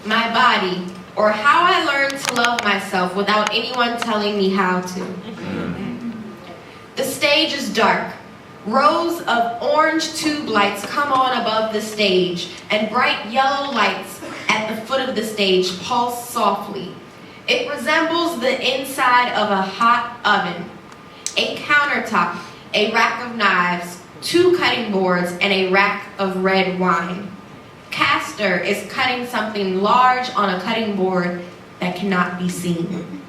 my body, or how I learned to love myself without anyone telling me how to. The stage is dark. Rows of orange tube lights come on above the stage, and bright yellow lights at the foot of the stage pulse softly. It resembles the inside of a hot oven. A countertop, a rack of knives, 2 cutting boards, and a rack of red wine. Castor is cutting something large on a cutting board that cannot be seen.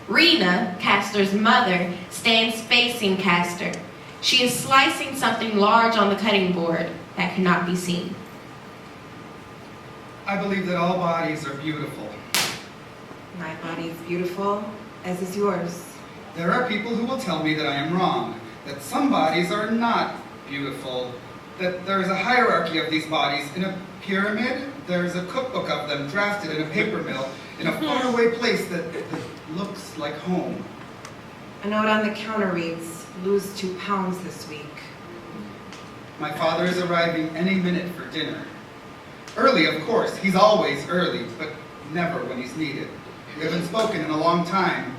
Rena, Castor's mother, stands facing Castor. She is slicing something large on the cutting board that cannot be seen. I believe that all bodies are beautiful. My body is beautiful, as is yours. There are people who will tell me that I am wrong, that some bodies are not beautiful, that there is a hierarchy of these bodies. In a pyramid, there is a cookbook of them drafted in a paper mill in a faraway place that looks like home. A note on the counter reads, lose 2 pounds this week. My father is arriving any minute for dinner. Early, of course. He's always early, but never when he's needed. We haven't spoken in a long time.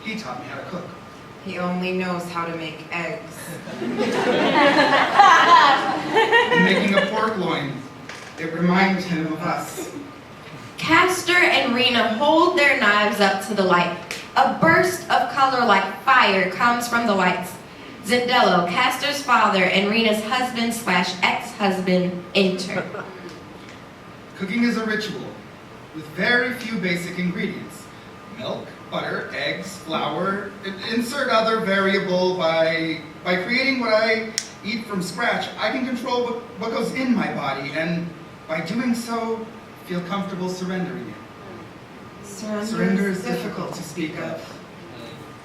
He taught me how to cook. He only knows how to make eggs. In making a pork loin, it reminds him of us. Castor and Rena hold their knives up to the light. A burst of color like fire comes from the lights. Zendello, Castor's father, and Rena's husband/ex-husband enter. Cooking is a ritual with very few basic ingredients. Milk, butter, eggs, flour. Insert other variable. By creating what I eat from scratch, I can control what goes in my body, and by doing so, feel comfortable surrendering it. Surrender is difficult to speak of.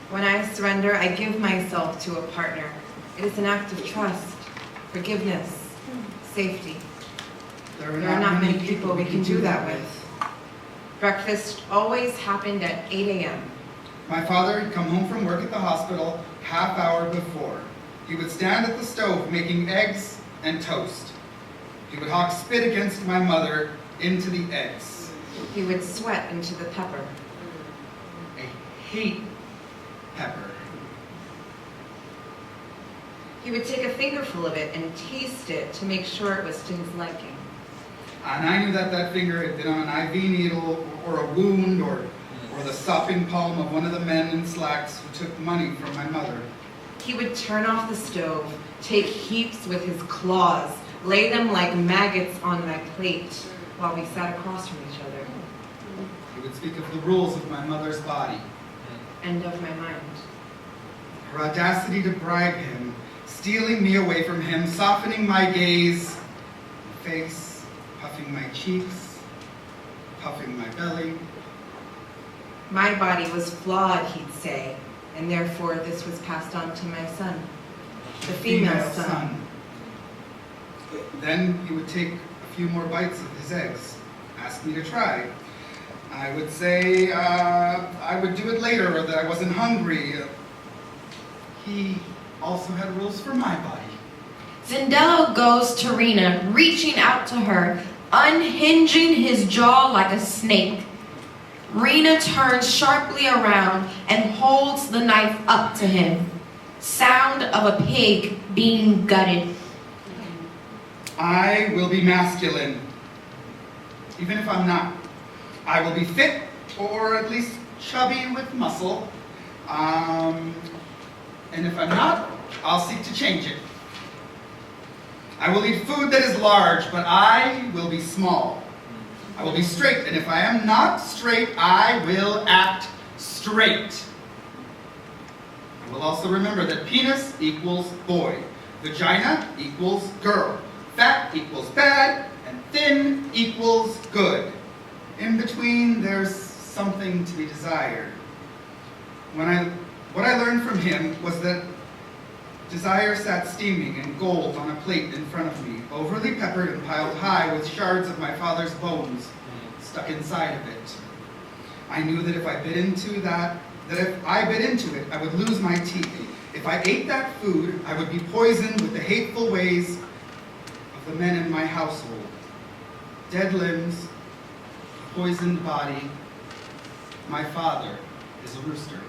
When I surrender, I give myself to a partner. It is an act of trust, forgiveness, safety. There are not many people we can do that with. Breakfast always happened at 8 a.m. My father had come home from work at the hospital half hour before. He would stand at the stove making eggs and toast. He would hawk spit against my mother into the eggs. He would sweat into the pepper. I hate pepper. He would take a fingerful of it and taste it to make sure it was to his liking. And I knew that finger had been on an IV needle or a wound or the sopping palm of one of the men in slacks who took money from my mother. He would turn off the stove, take heaps with his claws, lay them like maggots on my plate while we sat across from each other. He would speak of the rules of my mother's body. And of my mind. Her audacity to bribe him, stealing me away from him, softening my gaze, my face, puffing my cheeks, puffing my belly. My body was flawed, he'd say, and therefore this was passed on to my son, the female son. Then he would take a few more bites of his eggs, ask me to try. I would say I would do it later, or that I wasn't hungry. He also had rules for my body. Zendello goes to Rena, reaching out to her, unhinging his jaw like a snake. Rena turns sharply around and holds the knife up to him. Sound of a pig being gutted. I will be masculine, even if I'm not. I will be fit, or at least chubby with muscle. And if I'm not, I'll seek to change it. I will eat food that is large, but I will be small. I will be straight, and if I am not straight, I will act straight. I will also remember that penis equals boy, vagina equals girl, fat equals bad, and thin equals good. In between, there's something to be desired. What I learned from him was that desire sat steaming in gold on a plate in front of me, overly peppered and piled high with shards of my father's bones stuck inside of it. I knew that if I bit into it, I would lose my teeth. If I ate that food, I would be poisoned with the hateful ways of the men in my household. Dead limbs, poisoned body. My father is a rooster.